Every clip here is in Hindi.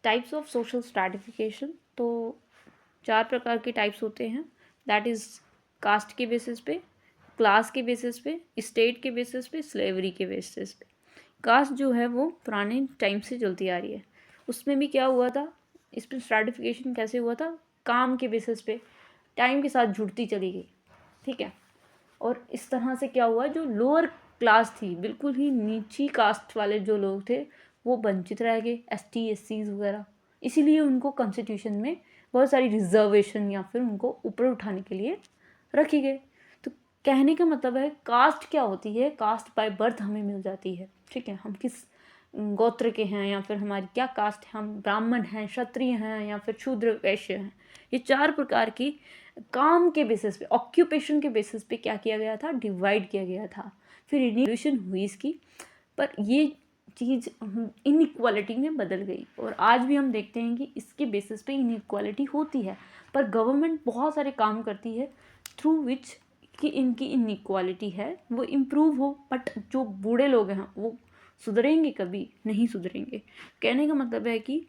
टाइप्स ऑफ सोशल स्ट्रैटिफिकेशन, तो 4 प्रकार के टाइप्स होते हैं। दैट इज़ कास्ट के बेसिस पे, क्लास के बेसिस पे, स्टेट के बेसिस पे, स्लेवरी के बेसिस पे। कास्ट जो है वो पुराने टाइम से चलती आ रही है। उसमें भी क्या हुआ था, इस पर स्ट्रैटिफिकेशन कैसे हुआ था, काम के बेसिस पे टाइम के साथ जुड़ती चली गई, ठीक है। और इस तरह से क्या हुआ, जो लोअर क्लास थी, बिल्कुल ही नीची कास्ट वाले जो लोग थे, वो वंचित रह गए, ST SCs वगैरह। इसीलिए उनको कॉन्स्टिट्यूशन में बहुत सारी रिजर्वेशन या फिर उनको ऊपर उठाने के लिए रखी गई। तो कहने का मतलब है, कास्ट क्या होती है, कास्ट बाय बर्थ हमें मिल जाती है, ठीक है। हम किस गोत्र के हैं या फिर हमारी क्या कास्ट है, हम ब्राह्मण हैं, क्षत्रिय हैं या फिर शूद्र वैश्य हैं। ये 4 प्रकार की काम के बेसिस पे, ऑक्यूपेशन के बेसिस पे क्या किया गया था, डिवाइड किया गया था। फिर इवोल्यूशन हुई इसकी, पर ये चीज़ इनइक्वालिटी में बदल गई। और आज भी हम देखते हैं कि इसके बेसिस पे इनइक्वालिटी होती है, पर गवर्नमेंट बहुत सारे काम करती है थ्रू विच कि इनकी इनइक्वालिटी है वो इम्प्रूव हो। बट जो बूढ़े लोग हैं वो सुधरेंगे, कभी नहीं सुधरेंगे। कहने का मतलब है कि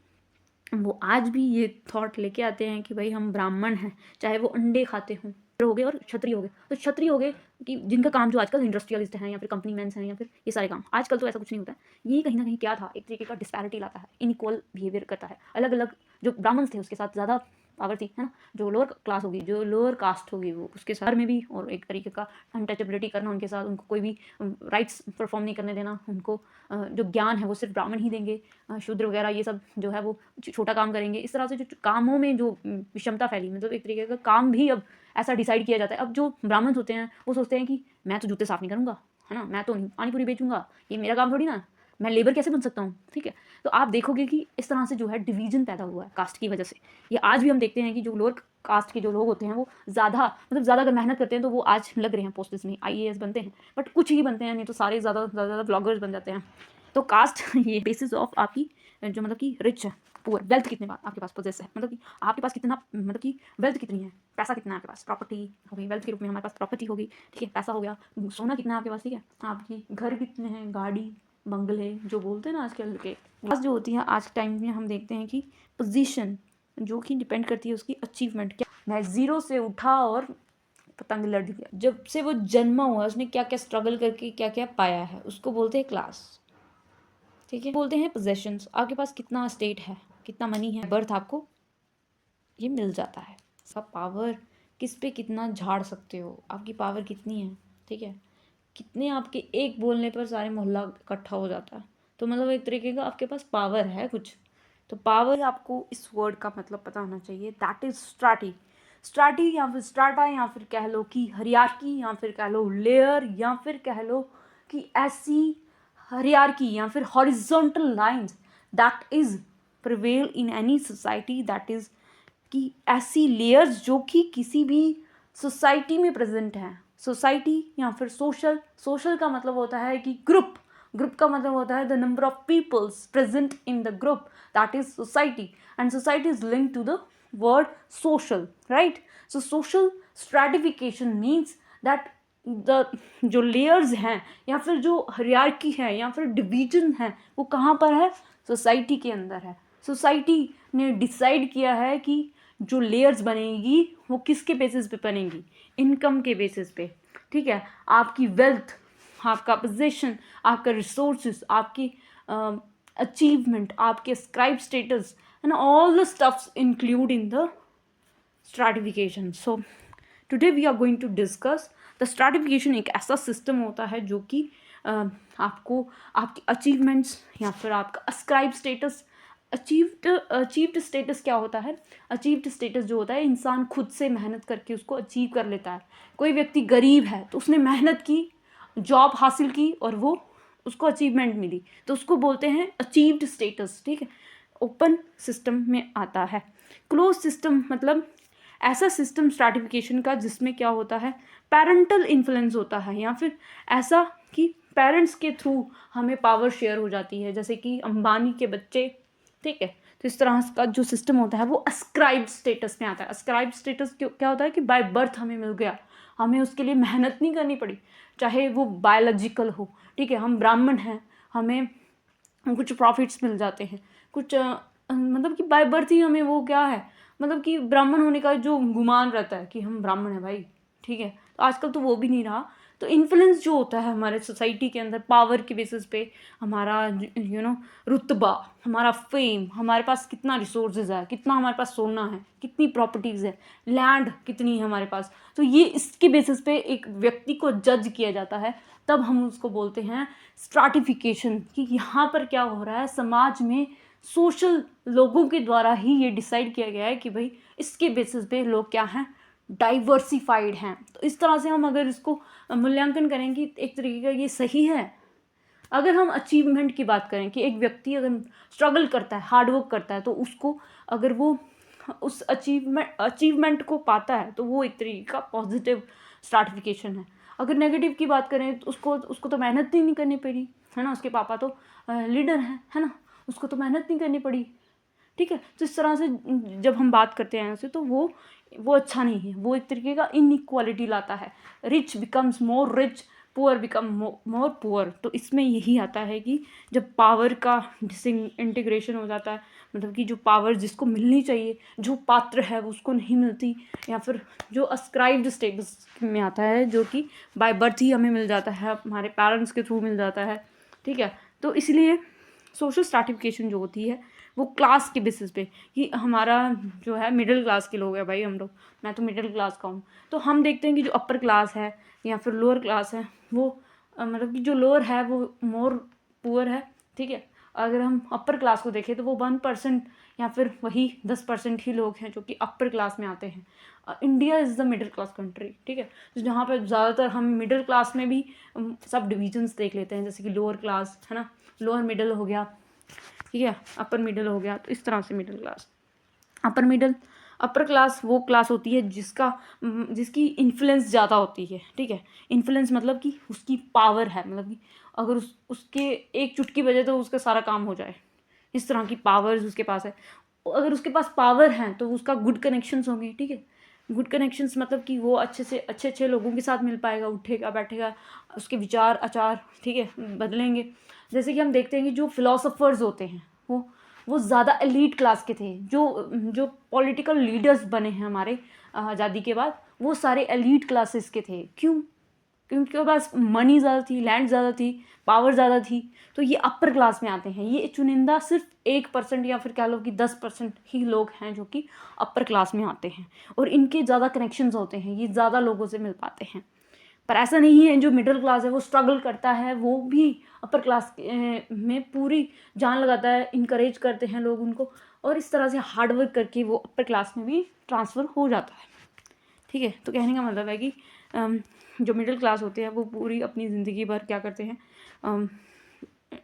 वो आज भी ये थॉट लेके आते हैं कि भाई हम ब्राह्मण हैं, चाहे वो अंडे खाते हों, हो गए, और क्षत्रिय हो गए। तो क्षत्रिय हो गए कि जिनका काम जो आजकल इंडस्ट्रियलिस्ट हैं या फिर कंपनी मैन्स हैं या फिर ये सारे काम, आजकल तो ऐसा कुछ नहीं होता है। ये कहीं ना कहीं क्या था, एक तरीके का डिस्पैरिटी लाता है, इनइक्वल बिहेवियर करता है। अलग अलग जो ब्राह्मण थे उसके साथ ज़्यादा पावर थी, है ना। जो लोअर क्लास होगी, जो लोअर कास्ट होगी, वो उसके साथ में भी, और एक तरीके का अनटचेबिलिटी करना उनके साथ, उनको कोई भी राइट्स परफॉर्म नहीं करने देना। उनको जो ज्ञान है वो सिर्फ ब्राह्मण ही देंगे, शूद्र वगैरह ये सब जो है वो छोटा काम करेंगे। इस तरह से जो कामों में जो विषमता फैली, मतलब एक तरीके का काम भी अब ऐसा डिसाइड किया जाता है। अब जो ब्राह्मण होते हैं वो सोचते हैं कि मैं तो जूते साफ नहीं करूँगा, है ना, मैं तो पानी पूरी बेचूंगा, ये मेरा काम थोड़ी ना, मैं लेबर कैसे बन सकता हूँ, ठीक है। तो आप देखोगे कि इस तरह से जो है डिवीजन पैदा हुआ है कास्ट की वजह से। ये आज भी हम देखते हैं कि जो लोअर कास्ट के जो लोग होते हैं वो ज़्यादा अगर मेहनत करते हैं तो वो आज लग रहे हैं पोस्ट्स में, IAS बनते हैं, बट कुछ ही बनते हैं, नहीं तो सारे ज़्यादा ब्लॉगर्स बन जाते हैं। तो कास्ट ये बेसिस ऑफ आपकी जो मतलब कि रिच है, पुअर, वेल्थ कितने बार आपके पास पोजेस है, मतलब कि आपके पास कितना, मतलब कि वेल्थ कितनी है, पैसा कितना है आपके पास, प्रॉपर्टी हो गई, वेल्थ के रूप में हमारे पास प्रॉपर्टी होगी, ठीक है, पैसा हो गया, सोना कितना है आपके पास, ठीक है, आपकी घर कितने हैं, गाड़ी बंगले जो बोलते हैं ना आजकल के। आज जो होती है, आज के टाइम में हम देखते हैं कि पोजीशन जो कि डिपेंड करती है उसकी अचीवमेंट, क्या मैं ज़ीरो से उठा और पतंग लड़ गया, जब से वो जन्मा हुआ उसने क्या क्या स्ट्रगल करके क्या क्या पाया है, उसको बोलते हैं क्लास, ठीक है। बोलते हैं पोजेशंस, आपके पास कितना स्टेट है, कितना मनी है, बर्थ आपको ये मिल जाता है। सब पावर किस पे कितना झाड़ सकते हो, आपकी पावर कितनी है, ठीक है, कितने आपके एक बोलने पर सारे मोहल्ला इकट्ठा हो जाता है। तो मतलब एक तरीके का आपके पास पावर है कुछ। तो पावर, आपको इस वर्ड का मतलब पता होना चाहिए, दैट इज स्ट्राटी या फिर स्ट्राटा, या फिर कह लो कि हरियार्की, या फिर कह लो लेयर, या फिर कह लो कि ऐसी hierarchy या फिर horizontal lines that is prevail in any society, that is कि ऐसी लेयर्स जो कि किसी भी सोसाइटी में प्रेजेंट हैं। सोसाइटी या फिर सोशल का मतलब होता है कि ग्रुप का मतलब होता है the number of peoples present in the group, that is society, and society is linked to the word social, right. So social stratification means that जो लेयर्स हैं या फिर जो हायरार्की है या फिर डिवीजन है वो कहाँ पर है, सोसाइटी के अंदर है। सोसाइटी ने डिसाइड किया है कि जो लेयर्स बनेगी वो किसके बेसिस पे बनेगी, इनकम के बेसिस पे, ठीक है। आपकी वेल्थ, आपका पोजीशन, आपका रिसोर्सेज, आपकी अचीवमेंट, आपके scribe status and all the stuffs include in the stratification. So today we are going to discuss the stratification. एक ऐसा सिस्टम होता है जो कि आपको आपकी अचीवमेंट्स या फिर आपका अस्क्राइब स्टेटस, अचीव्ड स्टेटस क्या होता है, अचीव्ड स्टेटस जो होता है इंसान खुद से मेहनत करके उसको अचीव कर लेता है। कोई व्यक्ति गरीब है तो उसने मेहनत की, जॉब हासिल की और वो उसको अचीवमेंट मिली, तो उसको बोलते हैं अचीव्ड स्टेटस, ठीक है। ओपन सिस्टम में आता है। क्लोज सिस्टम मतलब ऐसा सिस्टम स्ट्रैटिफिकेशन का जिसमें क्या होता है, पेरेंटल इन्फ्लुएंस होता है, या फिर ऐसा कि पेरेंट्स के थ्रू हमें पावर शेयर हो जाती है, जैसे कि अंबानी के बच्चे, ठीक है। तो इस तरह का जो सिस्टम होता है वो अस्क्राइब्ड स्टेटस में आता है। अस्क्राइब्ड स्टेटस क्या होता है कि बाय बर्थ हमें मिल गया, हमें उसके लिए मेहनत नहीं करनी पड़ी, चाहे वो बायोलॉजिकल हो, ठीक है। हम ब्राह्मण हैं, हमें कुछ प्रॉफिट्स मिल जाते हैं, कुछ मतलब कि बाय बर्थ ही हमें वो क्या है, मतलब कि ब्राह्मण होने का जो गुमान रहता है कि हम ब्राह्मण हैं भाई, ठीक है। तो आजकल तो वो भी नहीं रहा। तो इन्फ्लुएंस जो होता है हमारे सोसाइटी के अंदर पावर के बेसिस पे, हमारा रुतबा, हमारा फेम, हमारे पास कितना रिसोर्सेज है, कितना हमारे पास सोना है, कितनी प्रॉपर्टीज़ है, लैंड कितनी है हमारे पास, तो ये इसके बेसिस पे एक व्यक्ति को जज किया जाता है। तब हम उसको बोलते हैं स्ट्राटिफिकेशन, कि यहाँ पर क्या हो रहा है समाज में, सोशल लोगों के द्वारा ही ये डिसाइड किया गया है कि भाई इसके बेसिस पे लोग क्या हैं, डाइवर्सिफाइड हैं। तो इस तरह से हम अगर इसको मूल्यांकन करें कि एक तरीके का ये सही है। अगर हम अचीवमेंट की बात करें कि एक व्यक्ति अगर स्ट्रगल करता है, हार्डवर्क करता है, तो उसको अगर वो उस अचीवमेंट को पाता है तो वो एक तरीके का पॉजिटिव स्ट्राटिफिकेशन है। अगर नेगेटिव की बात करें तो उसको तो मेहनत ही नहीं करनी पड़ी, है ना, उसके पापा तो लीडर हैं, है ना, उसको तो मेहनत नहीं करनी पड़ी, ठीक है। तो इस तरह से जब हम बात करते हैं ऐसे, तो वो अच्छा नहीं है, वो एक तरीके का इनइक्वालिटी लाता है। Rich becomes more rich, poor become more poor. तो इसमें यही आता है कि जब पावर का डिसइंटीग्रेशन हो जाता है, मतलब कि जो पावर जिसको मिलनी चाहिए, जो पात्र है वो उसको नहीं मिलती, या फिर जो अस्क्राइब्ड स्टेटस में आता है, जो कि बाय बर्थ ही हमें मिल जाता है, हमारे पेरेंट्स के थ्रू मिल जाता है, ठीक है। तो इसलिए सोशल स्ट्रैटिफिकेशन जो होती है वो क्लास के बेसिस पे, कि हमारा जो है मिडिल क्लास के लोग हैं भाई हम लोग, मैं तो मिडिल क्लास का हूँ। तो हम देखते हैं कि जो अपर क्लास है या फिर लोअर क्लास है, वो मतलब कि जो लोअर है वो मोर पुअर है, ठीक है। अगर हम अपर क्लास को देखें तो वो 1% या फिर वही 10% ही लोग हैं जो कि अपर क्लास में आते हैं। India is the middle class country, ठीक है। तो जहाँ पर ज़्यादातर हम मिडिल क्लास में भी सब डिविजन्स देख लेते हैं, जैसे कि लोअर क्लास, है ना, लोअर मिडिल हो गया, ठीक है, अपर मिडिल हो गया। तो इस तरह से middle class, upper middle, upper class वो क्लास होती है जिसकी इन्फ्लुएंस ज़्यादा होती है, ठीक है। इन्फ्लुएंस मतलब कि उसकी पावर है, मतलब कि अगर उसके एक चुटकी बजे तो उसका सारा काम हो जाए, इस तरह की पावर्स उसके पास है। अगर उसके पास पावर है तो उसका गुड कनेक्शंस होंगे, ठीक है। गुड कनेक्शंस मतलब कि वो अच्छे से अच्छे लोगों के साथ मिल पाएगा, उठेगा बैठेगा, उसके विचार आचार, ठीक है, बदलेंगे। जैसे कि हम देखते हैं कि जो फिलोसोफर्स होते हैं वो ज़्यादा एलीट क्लास के थे। जो पॉलिटिकल लीडर्स बने हैं हमारे आज़ादी के बाद, वो सारे एलीट क्लासेस के थे। क्यों? क्योंकि उनके पास मनी ज़्यादा थी, लैंड ज़्यादा थी, पावर ज़्यादा थी। तो ये अपर क्लास में आते हैं। ये चुनिंदा सिर्फ 1% या फिर कह लो कि 10% ही लोग हैं जो कि अपर क्लास में आते हैं, और इनके ज़्यादा कनेक्शंस होते हैं, ये ज़्यादा लोगों से मिल पाते हैं। पर ऐसा नहीं है, जो मिडिल क्लास है वो स्ट्रगल करता है, वो भी अपर क्लास में पूरी जान लगाता है, इनकरेज करते हैं लोग उनको, और इस तरह से हार्डवर्क करके वो अपर क्लास में भी ट्रांसफ़र हो जाता है, ठीक है। तो कहने का मतलब है कि जो मिडिल क्लास होते हैं वो पूरी अपनी ज़िंदगी भर क्या करते हैं,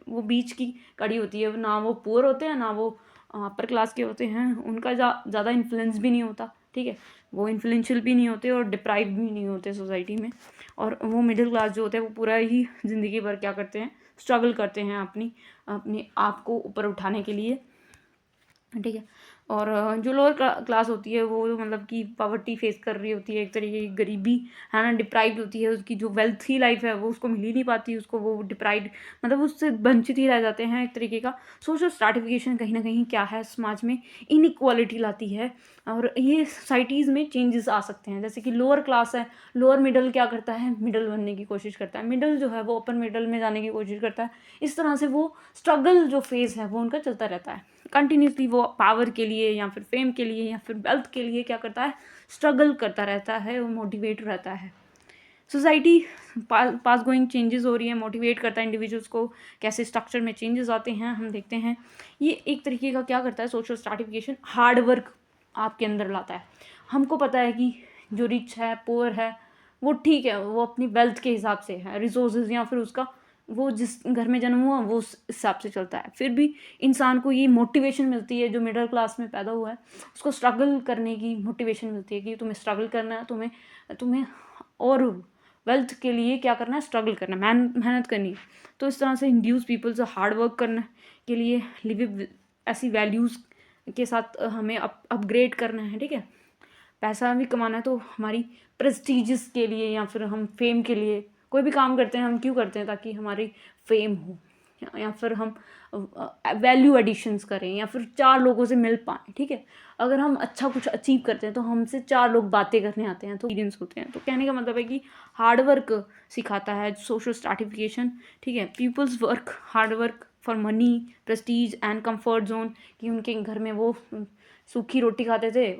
वो बीच की कड़ी होती है, ना वो पुअर होते हैं ना वो अपर क्लास के होते हैं, उनका ज़्यादा इन्फ्लुएंस भी नहीं होता, ठीक है। वो इन्फ्लुएंशियल भी नहीं होते और डिप्राइव भी नहीं होते सोसाइटी में। और वो मिडिल क्लास जो होते हैं वो पूरा ही ज़िंदगी भर क्या करते हैं, स्ट्रगल करते हैं अपने आप को ऊपर उठाने के लिए, ठीक है। और जो लोअर क्लास होती है वो मतलब कि पॉवर्टी फेस कर रही होती है, एक तरीके की गरीबी, है ना, डिप्राइव्ड होती है, उसकी जो वेल्थी लाइफ है वो उसको मिल ही नहीं पाती, उसको वो डिप्राइव्ड मतलब उससे वंचित ही रह जाते हैं एक तरीके का। सोशल स्ट्रैटिफिकेशन कहीं ना कहीं क्या है, समाज में इनइक्वालिटी लाती है, और ये सोसाइटीज़ में चेंजेस आ सकते हैं। जैसे कि लोअर क्लास है, लोअर मिडल क्या करता है, मिडल बनने की कोशिश करता है, मिडल जो है वो अपर मिडल में जाने की कोशिश करता है। इस तरह से वो स्ट्रगल जो फेज़ है वो उनका चलता रहता है कंटिन्यूसली। वो पावर के लिए या फिर फेम के लिए या फिर वेल्थ के लिए क्या करता है, स्ट्रगल करता रहता है, वो मोटिवेट रहता है। सोसाइटी पास गोइंग चेंजेस हो रही है, मोटिवेट करता है इंडिविजुअल्स को, कैसे स्ट्रक्चर में चेंजेस आते हैं हम देखते हैं। ये एक तरीके का क्या करता है, सोशल स्ट्रैटिफिकेशन हार्ड वर्क आपके अंदर लाता है। हमको पता है कि जो रिच है, पुअर है, वो ठीक है, वो अपनी वेल्थ के हिसाब से है, रिसोर्सेज या फिर उसका वो जिस घर में जन्म हुआ वो उस हिसाब से चलता है। फिर भी इंसान को ये मोटिवेशन मिलती है, जो मिडिल क्लास में पैदा हुआ है उसको स्ट्रगल करने की मोटिवेशन मिलती है कि तुम्हें स्ट्रगल करना है, तुम्हें और वेल्थ के लिए क्या करना है, स्ट्रगल करना है, मेहनत करनी है। तो इस तरह से इंड्यूस पीपल से हार्ड वर्क करने के लिए लिव ऐसी वैल्यूज़ के साथ हमें अपग्रेड करना है, ठीक है। पैसा भी कमाना है तो हमारी प्रेस्टीजियस के लिए या फिर हम फेम के लिए कोई भी काम करते हैं, हम क्यों करते हैं, ताकि हमारी फेम हो, या फिर हम वैल्यू एडिशंस करें या फिर 4 लोगों से मिल पाएँ, ठीक है। अगर हम अच्छा कुछ अचीव करते हैं तो हमसे 4 लोग बातें करने आते हैं, तो एक्सपीरियंस होते हैं। तो कहने का मतलब है कि हार्ड वर्क सिखाता है सोशल स्ट्रैटिफिकेशन, ठीक है। People's work hard work for money, Prestige and comfort zone, कि उनके घर में वो सूखी रोटी खाते थे,